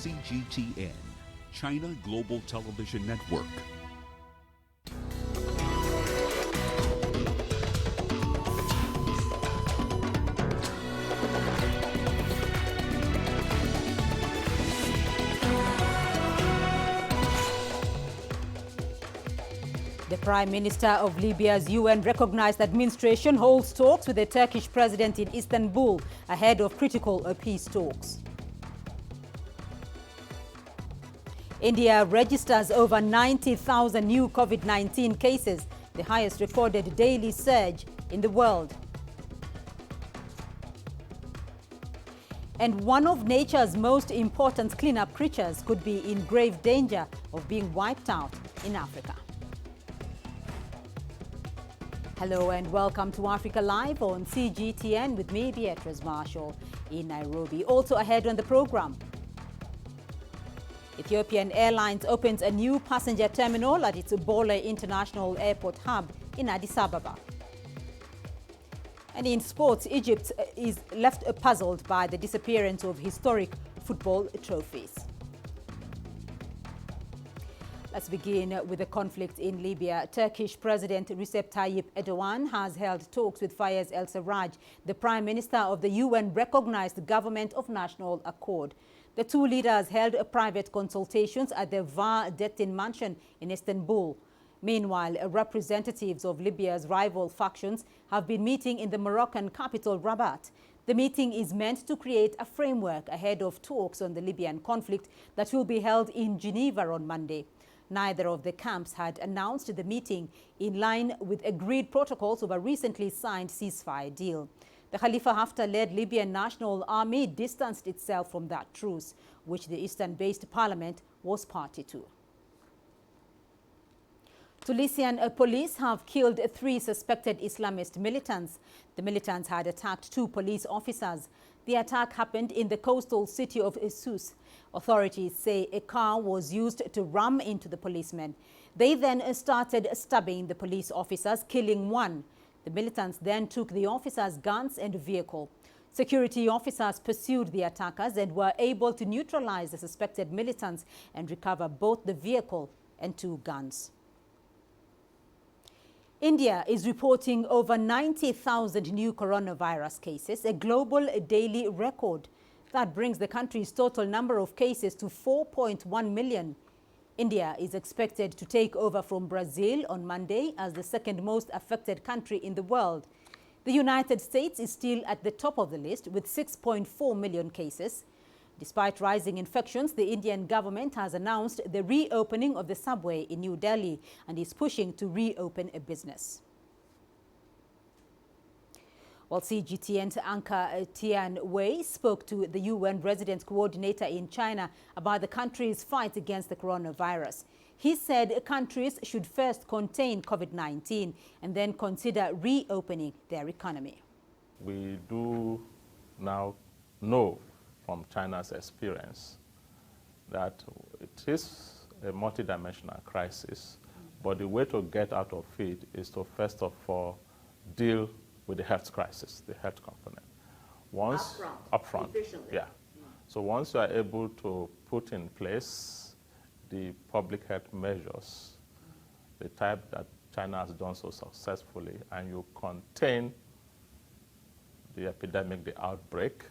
CGTN, China Global Television Network. The Prime Minister of Libya's UN-recognized administration holds talks with the Turkish president in Istanbul ahead of critical peace talks. India registers over 90,000 new COVID-19 cases, the highest recorded daily surge in the world. And one of nature's most important cleanup creatures could be in grave danger of being wiped out in Africa. Hello and welcome to Africa Live on CGTN with me, Beatrice Marshall, in Nairobi. Also ahead on the program, Ethiopian Airlines opens a new passenger terminal at its Bole International Airport hub in Addis Ababa. And in sports, Egypt is left puzzled by the disappearance of historic football trophies. Let's begin with the conflict in Libya. Turkish President Recep Tayyip Erdogan has held talks with Fayez El-Sarraj, the Prime Minister of the UN-recognized Government of National Accord. The two leaders held private consultations at the Var-Dettin mansion in Istanbul. Meanwhile, representatives of Libya's rival factions have been meeting in the Moroccan capital Rabat. The meeting is meant to create a framework ahead of talks on the Libyan conflict that will be held in Geneva on Monday. Neither of the camps had announced the meeting in line with agreed protocols of a recently signed ceasefire deal. The Khalifa Haftar-led Libyan National Army distanced itself from that truce, which the Eastern-based parliament was party to. Tunisian police have killed 3 suspected Islamist militants. The militants had attacked 2 police officers. The attack happened in the coastal city of Sousse. Authorities say a car was used to ram into the policemen. They then started stabbing the police officers, killing 1. The militants then took the officers' guns and vehicle. Security officers pursued the attackers and were able to neutralize the suspected militants and recover both the vehicle and 2 guns. India is reporting over 90,000 new coronavirus cases, a global daily record. That brings the country's total number of cases to 4.1 million. India is expected to take over from Brazil on Monday as the second most affected country in the world. The United States is still at the top of the list with 6.4 million cases. Despite rising infections, the Indian government has announced the reopening of the subway in New Delhi and is pushing to reopen a business. While CGTN's anchor Tian Wei spoke to the UN resident coordinator in China about the country's fight against the coronavirus. He said countries should first contain COVID-19 and then consider reopening their economy. We do now know from China's experience that it is a multidimensional crisis, but the way to get out of it is to first of all deal with the health crisis, the health component. Once upfront, yeah. So once you are able to put in place the public health measures, the type that China has done so successfully, and you contain the epidemic, the outbreak,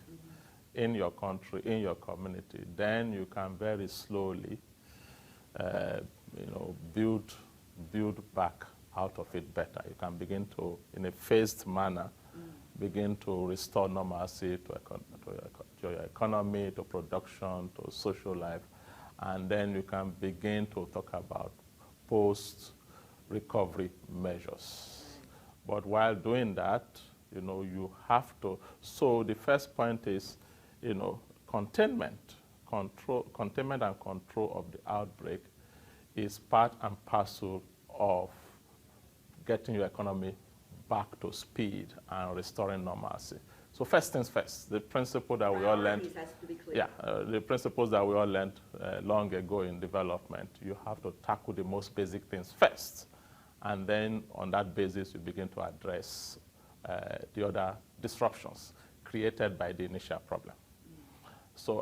in your country, in your community, then you can very slowly, build back out of it better. You can begin to, in a phased manner, begin to restore normalcy to your economy, to production, to social life, and then you can begin to talk about post-recovery measures. But while doing that, you have to. So the first point is, containment and control of the outbreak is part and parcel of getting your economy back to speed and restoring normalcy. So first things first, the principle that we all learned, the principles that we all learned long ago in development, you have to tackle the most basic things first. And then on that basis, you begin to address the other disruptions created by the initial problem. So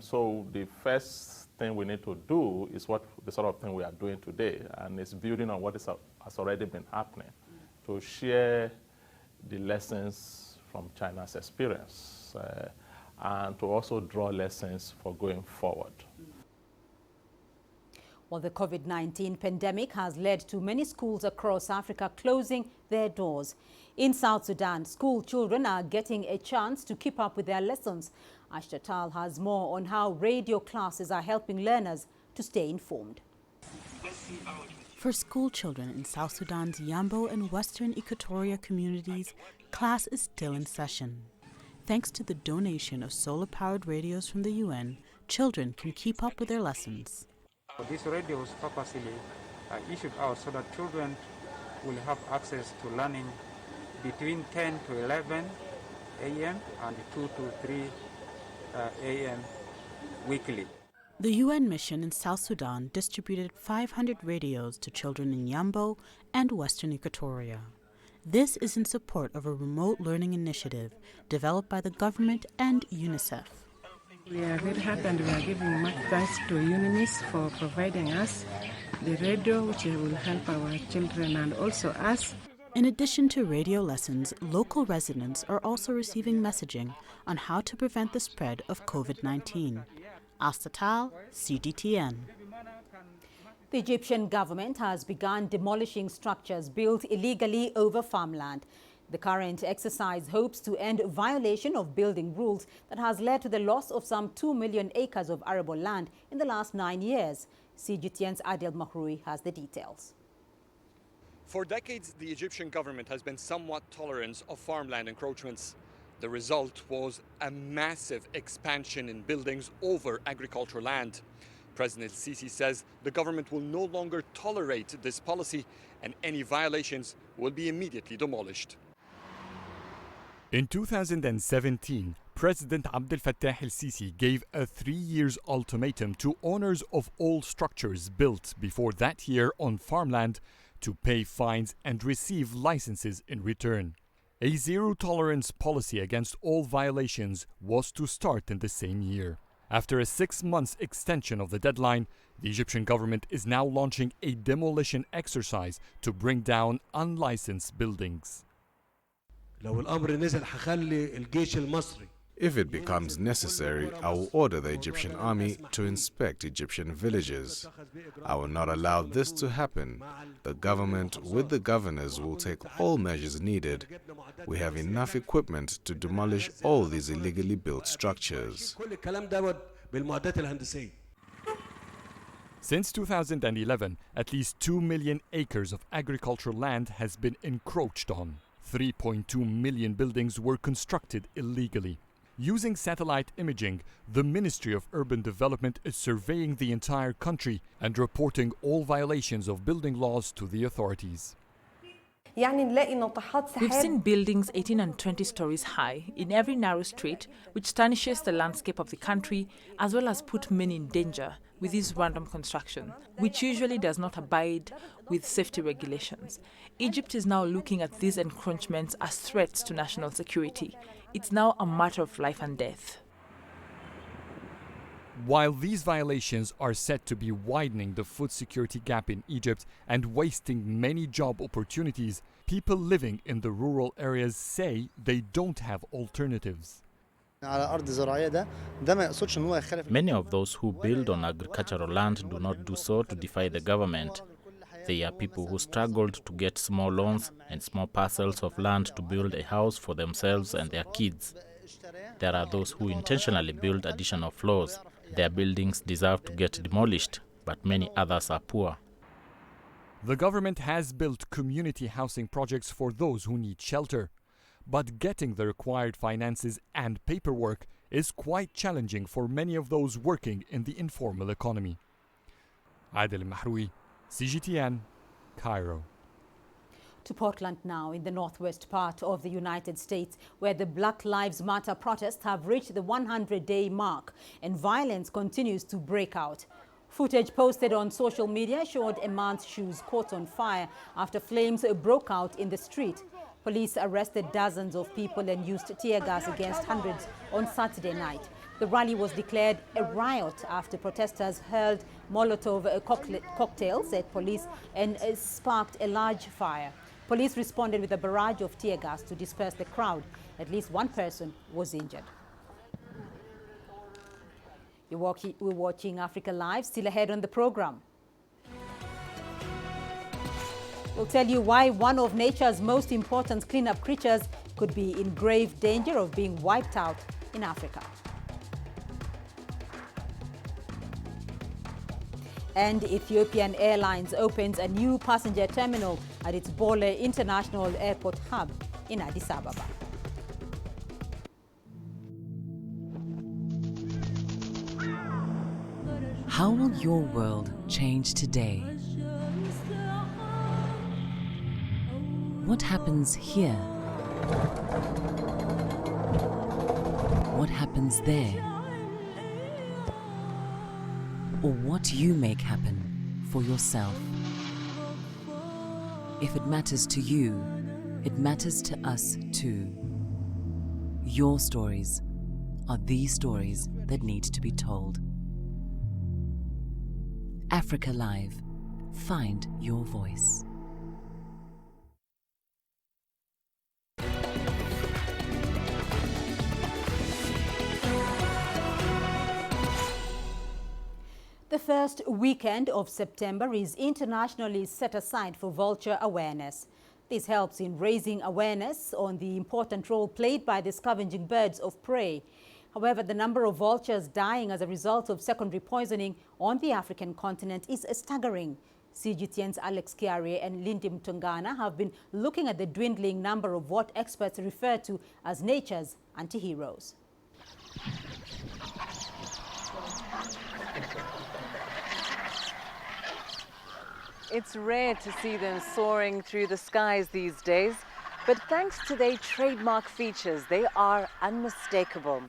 so the first thing we need to do is what the sort of thing we are doing today, and it's building on what has already been happening, to share the lessons from China's experience and to also draw lessons for going forward. Well, the COVID-19 pandemic has led to many schools across Africa closing their doors. In South Sudan, school children are getting a chance to keep up with their lessons. Ashta Tal has more on how radio classes are helping learners to stay informed. For school children in South Sudan's Yambo and Western Equatoria communities, class is still in session. Thanks to the donation of solar-powered radios from the UN, children can keep up with their lessons. These radios purposely are issued out so that children will have access to learning between 10 to 11 a.m. and 2 to 3 a.m. weekly. The UN mission in South Sudan distributed 500 radios to children in Yambo and Western Equatoria. This is in support of a remote learning initiative developed by the government and UNICEF. We are very happy and we are giving much thanks to UNICEF for providing us the radio, which will help our children and also us. In addition to radio lessons, local residents are also receiving messaging on how to prevent the spread of COVID-19. Ashta Tal, CGTN. The Egyptian government has begun demolishing structures built illegally over farmland. The current exercise hopes to end violation of building rules that has led to the loss of some 2 million acres of arable land in the last 9 years. CGTN's Adel Mahroui has the details. For decades, the Egyptian government has been somewhat tolerant of farmland encroachments. The result was a massive expansion in buildings over agricultural land. President Sisi says the government will no longer tolerate this policy and any violations will be immediately demolished. In 2017, President Abdel Fattah el-Sisi gave a 3-year ultimatum to owners of all structures built before that year on farmland to pay fines and receive licenses in return. A zero-tolerance policy against all violations was to start in the same year. After a 6-month extension of the deadline, the Egyptian government is now launching a demolition exercise to bring down unlicensed buildings. If it becomes necessary, I will order the Egyptian army to inspect Egyptian villages. I will not allow this to happen. The government, with the governors, will take all measures needed. We have enough equipment to demolish all these illegally built structures. Since 2011, at least 2 million acres of agricultural land has been encroached on. 3.2 million buildings were constructed illegally. Using satellite imaging, the Ministry of Urban Development is surveying the entire country and reporting all violations of building laws to the authorities. We've seen buildings 18 and 20 stories high in every narrow street, which tarnishes the landscape of the country as well as put many in danger with this random construction, which usually does not abide with safety regulations. Egypt is now looking at these encroachments as threats to national security. It's now a matter of life and death. While these violations are said to be widening the food security gap in Egypt and wasting many job opportunities, people living in the rural areas say they don't have alternatives. Many of those who build on agricultural land do not do so to defy the government. They are people who struggled to get small loans and small parcels of land to build a house for themselves and their kids. There are those who intentionally build additional floors. Their buildings deserve to get demolished, but many others are poor. The government has built community housing projects for those who need shelter, but getting the required finances and paperwork is quite challenging for many of those working in the informal economy. Adel Mahroui, CGTN, Cairo. To Portland now, in the northwest part of the United States, where the Black Lives Matter protests have reached the 100-day mark and violence continues to break out. Footage posted on social media showed a man's shoes caught on fire after flames broke out in the street. Police arrested dozens of people and used tear gas against hundreds on Saturday night. The rally was declared a riot after protesters hurled Molotov cocktails at police and sparked a large fire. Police responded with a barrage of tear gas to disperse the crowd. At least one person was injured. We're watching Africa Live, still ahead on the program. We'll tell you why one of nature's most important cleanup creatures could be in grave danger of being wiped out in Africa. And Ethiopian Airlines opens a new passenger terminal at its Bole International Airport hub in Addis Ababa. How will your world change today? What happens here? What happens there? Or what you make happen for yourself? If it matters to you, it matters to us too. Your stories are the stories that need to be told. Africa Live. Find your voice. The first weekend of September is internationally set aside for vulture awareness. This helps in raising awareness on the important role played by the scavenging birds of prey. However, the number of vultures dying as a result of secondary poisoning on the African continent is staggering. CGTN's Alex Kiare and Lindy Mtongana have been looking at the dwindling number of what experts refer to as nature's anti-heroes. It's rare to see them soaring through the skies these days, but thanks to their trademark features, they are unmistakable.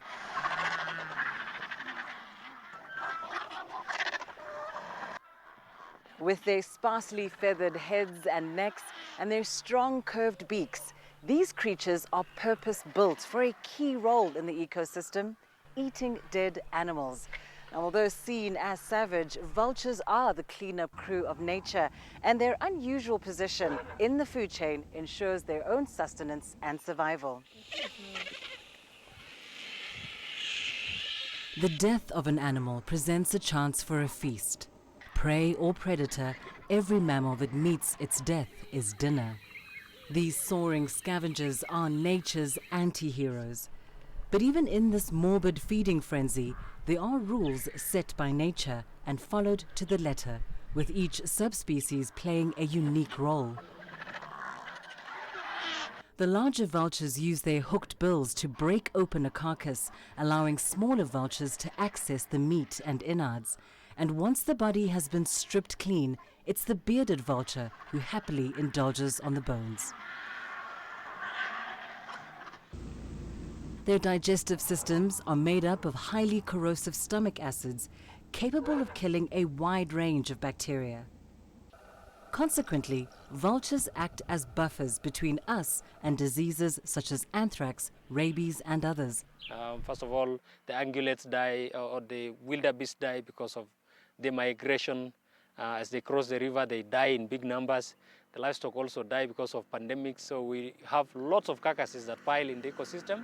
With their sparsely feathered heads and necks and their strong curved beaks, these creatures are purpose-built for a key role in the ecosystem, eating dead animals. Now, although seen as savage, vultures are the cleanup crew of nature, and their unusual position in the food chain ensures their own sustenance and survival. The death of an animal presents a chance for a feast. Prey or predator, every mammal that meets its death is dinner. These soaring scavengers are nature's anti-heroes. But even in this morbid feeding frenzy, there are rules set by nature and followed to the letter, with each subspecies playing a unique role. The larger vultures use their hooked bills to break open a carcass, allowing smaller vultures to access the meat and innards. And once the body has been stripped clean, it's the bearded vulture who happily indulges on the bones. Their digestive systems are made up of highly corrosive stomach acids, capable of killing a wide range of bacteria. Consequently, vultures act as buffers between us and diseases such as anthrax, rabies, and others. First of all, the ungulates die, or the wildebeest die because of the migration. As they cross the river, they die in big numbers. The livestock also die because of pandemics, so we have lots of carcasses that pile in the ecosystem.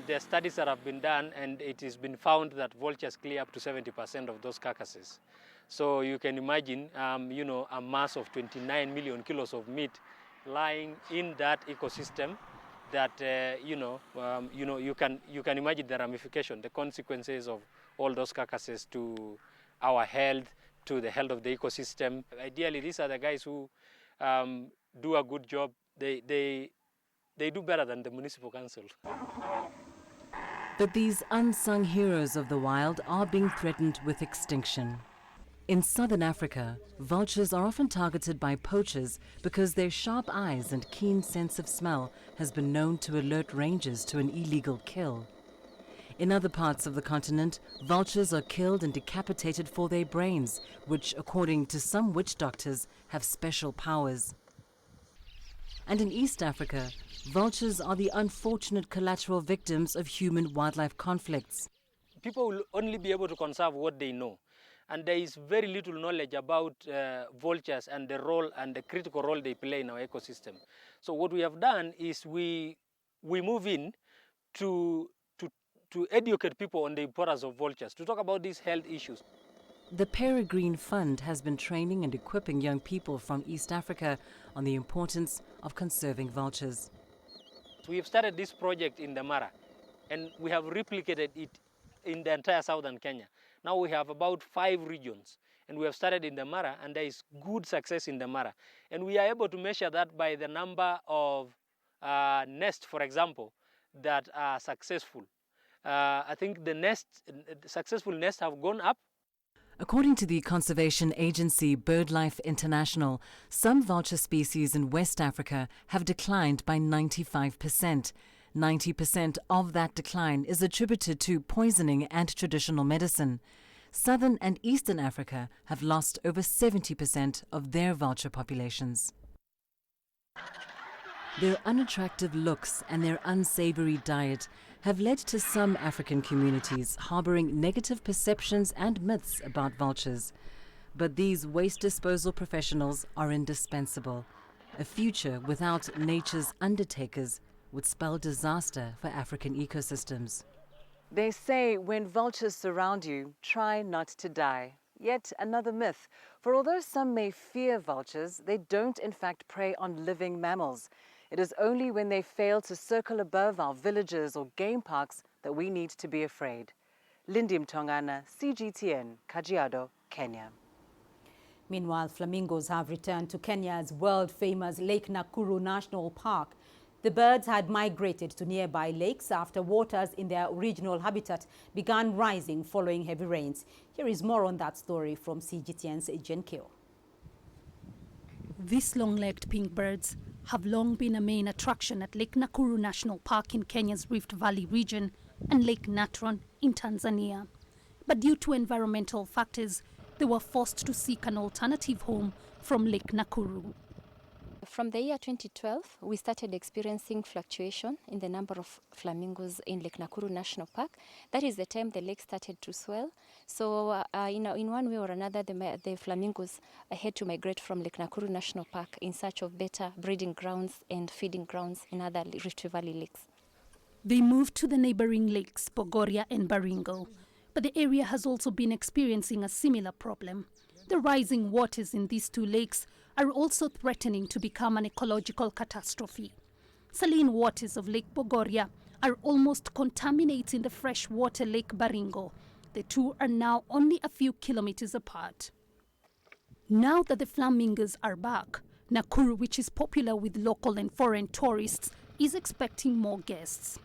There are studies that have been done, and it has been found that vultures clear up to 70% of those carcasses. So you can imagine, a mass of 29 million kilos of meat lying in that ecosystem. That you can imagine the ramification, the consequences of all those carcasses to our health, to the health of the ecosystem. Ideally, these are the guys who do a good job. They do better than the municipal council. But these unsung heroes of the wild are being threatened with extinction. In southern Africa, vultures are often targeted by poachers because their sharp eyes and keen sense of smell has been known to alert rangers to an illegal kill. In other parts of the continent, vultures are killed and decapitated for their brains, which, according to some witch doctors, have special powers. And in East Africa, vultures are the unfortunate collateral victims of human-wildlife conflicts. people will only be able to conserve what they know. And there is very little knowledge about vultures and the role and the critical role they play in our ecosystem. So what we have done is we move in to educate people on the importance of vultures, to talk about these health issues. The Peregrine Fund has been training and equipping young people from East Africa on the importance of conserving vultures. We have started this project in the Mara, and we have replicated it in the entire southern Kenya. Now we have about 5 regions, and we have started in the Mara, and there is good success in the Mara. And we are able to measure that by the number of nests, for example, that are successful. I think the successful nests have gone up. According to the conservation agency BirdLife International, some vulture species in West Africa have declined by 95%. 90% of that decline is attributed to poisoning and traditional medicine. Southern and Eastern Africa have lost over 70% of their vulture populations. Their unattractive looks and their unsavory diet have led to some African communities harboring negative perceptions and myths about vultures. But these waste disposal professionals are indispensable. A future without nature's undertakers would spell disaster for African ecosystems. They say when vultures surround you, try not to die. Yet another myth, for although some may fear vultures, they don't in fact prey on living mammals. It is only when they fail to circle above our villages or game parks that we need to be afraid. Lindy Mtongana, CGTN, Kajiado, Kenya. Meanwhile, flamingos have returned to Kenya's world-famous Lake Nakuru National Park. The birds had migrated to nearby lakes after waters in their original habitat began rising following heavy rains. Here is more on that story from CGTN's Jen Keo. These long-legged pink birds have long been a main attraction at Lake Nakuru National Park in Kenya's Rift Valley region and Lake Natron in Tanzania. But due to environmental factors, they were forced to seek an alternative home from Lake Nakuru. From the year 2012, we started experiencing fluctuation in the number of flamingos in Lake Nakuru National Park. That is the time the lake started to swell. So in one way or another, the flamingos had to migrate from Lake Nakuru National Park in search of better breeding grounds and feeding grounds in other Rift Valley lakes. They moved to the neighboring lakes, Bogoria and Baringo. But the area has also been experiencing a similar problem. The rising waters in these two lakes are also threatening to become an ecological catastrophe. Saline waters of Lake Bogoria are almost contaminating the freshwater Lake Baringo. The two are now only a few kilometers apart. Now that the flamingos are back, Nakuru, which is popular with local and foreign tourists, is expecting more guests.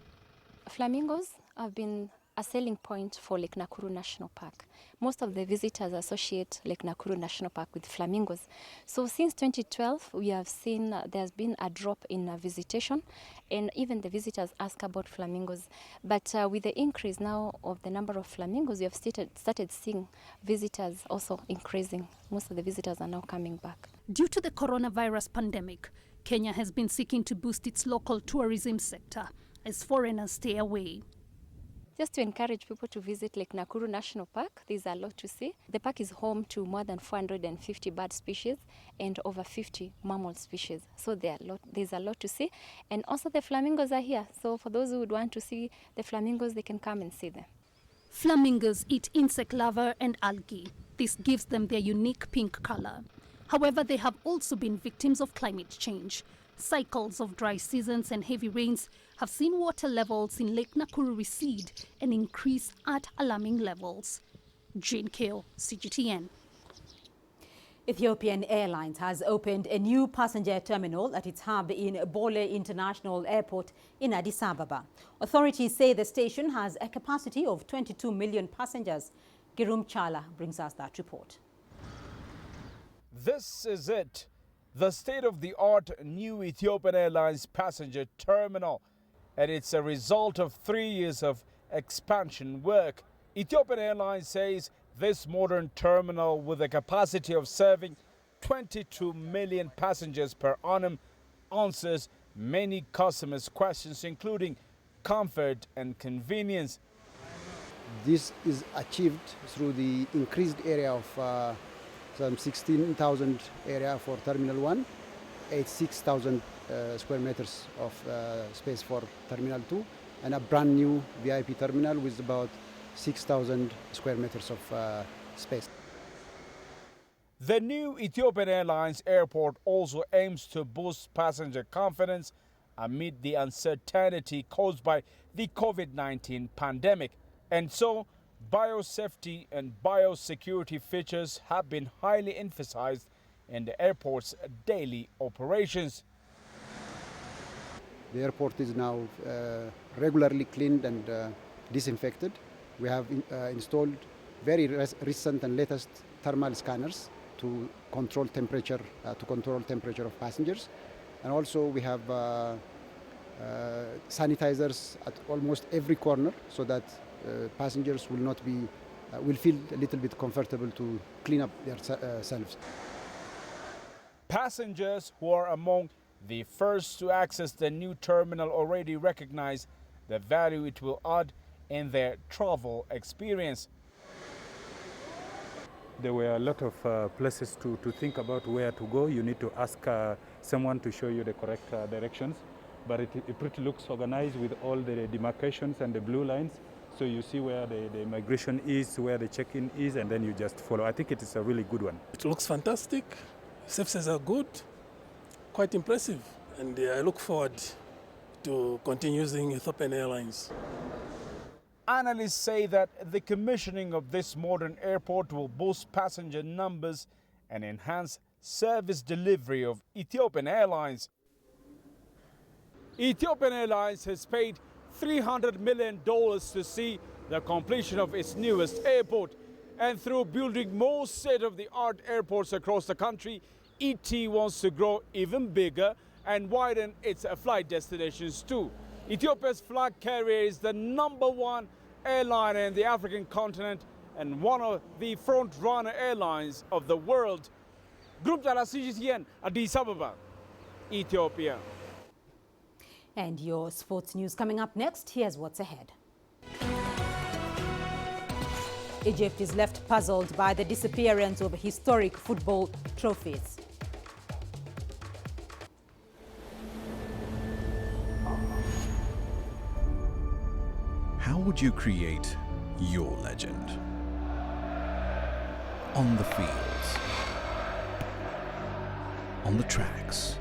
Flamingos have been a selling point for Lake Nakuru National Park. Most of the visitors associate Lake Nakuru National Park with flamingos. So since 2012, we have seen there's been a drop in visitation, and even the visitors ask about flamingos. But with the increase now of the number of flamingos, we have started seeing visitors also increasing. Most of the visitors are now coming back. Due to the coronavirus pandemic, Kenya has been seeking to boost its local tourism sector as foreigners stay away. Just to encourage people to visit Lake Nakuru National Park, there's a lot to see. The park is home to more than 450 bird species and over 50 mammal species. So there's a lot to see. And also the flamingos are here. So for those who would want to see the flamingos, they can come and see them. Flamingos eat insect larvae and algae. This gives them their unique pink color. However, they have also been victims of climate change. Cycles of dry seasons and heavy rains have seen water levels in Lake Nakuru recede and increase at alarming levels. Jane Keo, CGTN. Ethiopian Airlines has opened a new passenger terminal at its hub in Bole International Airport in Addis Ababa. Authorities say the station has a capacity of 22 million passengers. Girum Chala brings us that report. This is it. The state-of-the-art new Ethiopian Airlines passenger terminal, and it's a result of 3 years of expansion work. Ethiopian Airlines says this modern terminal with a capacity of serving 22 million passengers per annum answers many customers' questions, including comfort and convenience. This is achieved through the increased area of some 16,000 area for Terminal 1, 86,000 square meters of space for Terminal 2, and a brand new VIP terminal with about 6,000 square meters of space. The new Ethiopian Airlines airport also aims to boost passenger confidence amid the uncertainty caused by the COVID-19 pandemic. And so, biosafety and biosecurity features have been highly emphasized in the airport's daily operations. The airport is now regularly cleaned and disinfected. We have installed very recent and latest thermal scanners to control temperature of passengers, and also we have sanitizers at almost every corner, so that passengers will feel a little bit comfortable to clean up themselves. Passengers who are among the first to access the new terminal already recognize the value it will add in their travel experience. There were a lot of places to think about where to go. You need to ask someone to show you the correct directions. But it pretty looks organized with all the demarcations and the blue lines. So you see where the migration is, where the check-in is, and then you just follow. I think it is a really good one. It looks fantastic. Services are good, quite impressive. And I look forward to continue using Ethiopian Airlines. Analysts say that the commissioning of this modern airport will boost passenger numbers and enhance service delivery of Ethiopian Airlines. Ethiopian Airlines has paid $300 million to see the completion of its newest airport. And through building more state-of-the-art airports across the country, ET wants to grow even bigger and widen its flight destinations too. Ethiopia's flag carrier is the #1 airline in the African continent and one of the front-runner airlines of the world. Group Jala CGTN, Addis Ababa, Ethiopia. And your sports news coming up next. Here's what's ahead. Egypt is left puzzled by the disappearance of historic football trophies. How would you create your legend? On the fields, on the tracks,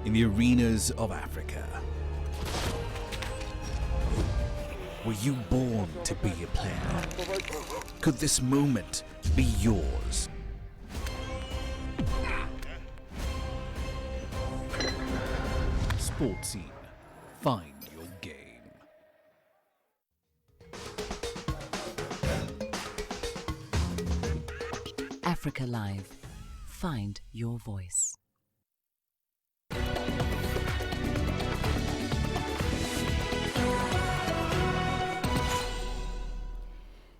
in the arenas of Africa. Were you born to be a player? Could this moment be yours? Sports Scene. Find your game. Africa Live. Find your voice.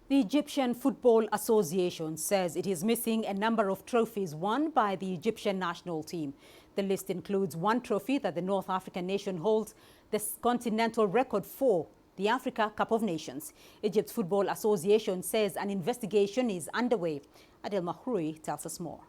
The Egyptian Football Association says it is missing a number of trophies won by the Egyptian national team. The list includes one trophy that the North African nation holds, the continental record for the Africa Cup of Nations. Egypt's Football Association says an investigation is underway. Adel Mahroui tells us more.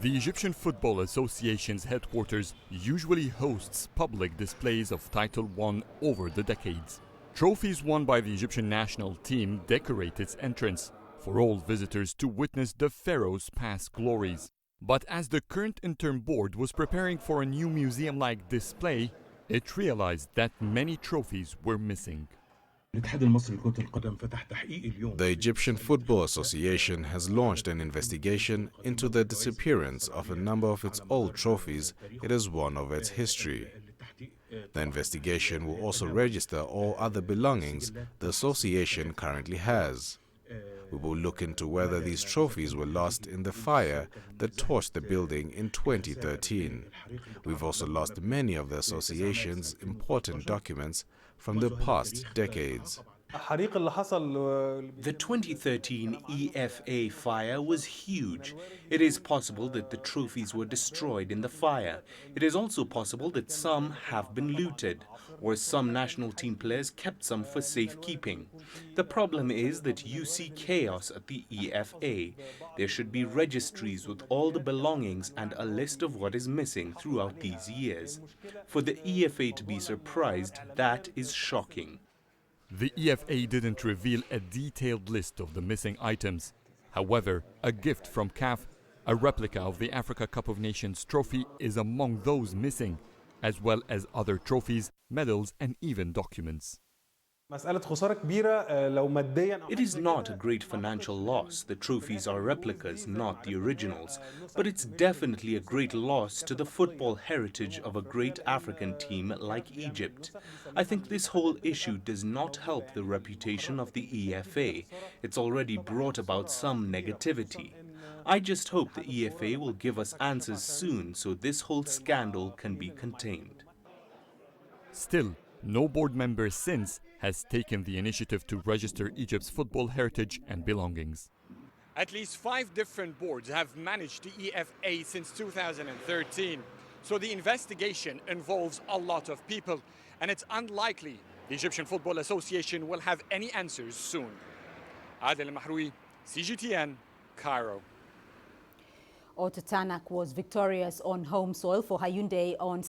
The Egyptian Football Association's headquarters usually hosts public displays of Title I over the decades. Trophies won by the Egyptian national team decorate its entrance for all visitors to witness the Pharaoh's past glories. But as the current interim board was preparing for a new museum-like display, it realized that many trophies were missing. The Egyptian Football Association has launched an investigation into the disappearance of a number of its old trophies it has won over its history. The investigation will also register all other belongings the association currently has. We will look into whether these trophies were lost in the fire that torched the building in 2013. We've also lost many of the association's important documents from the past decades. The 2013 EFA fire was huge. It is possible that the trophies were destroyed in the fire. It is also possible that some have been looted, or some national team players kept some for safekeeping. The problem is that you see chaos at the EFA. There should be registries with all the belongings and a list of what is missing throughout these years. For the EFA to be surprised, that is shocking. The EFA didn't reveal a detailed list of the missing items. However, a gift from CAF, a replica of the Africa Cup of Nations trophy, is among those missing, as well as other trophies, medals, and even documents. It is not a great financial loss. The trophies are replicas, not the originals. But it's definitely a great loss to the football heritage of a great African team like Egypt. I think this whole issue does not help the reputation of the EFA. It's already brought about some negativity. I just hope the EFA will give us answers soon so this whole scandal can be contained. Still, no board member since has taken the initiative to register Egypt's football heritage and belongings. At least 5 different boards have managed the EFA since 2013. So the investigation involves a lot of people, and it's unlikely the Egyptian Football Association will have any answers soon. Adel Mahroui, CGTN, Cairo. Otto Tanak was victorious on home soil for Hyundai on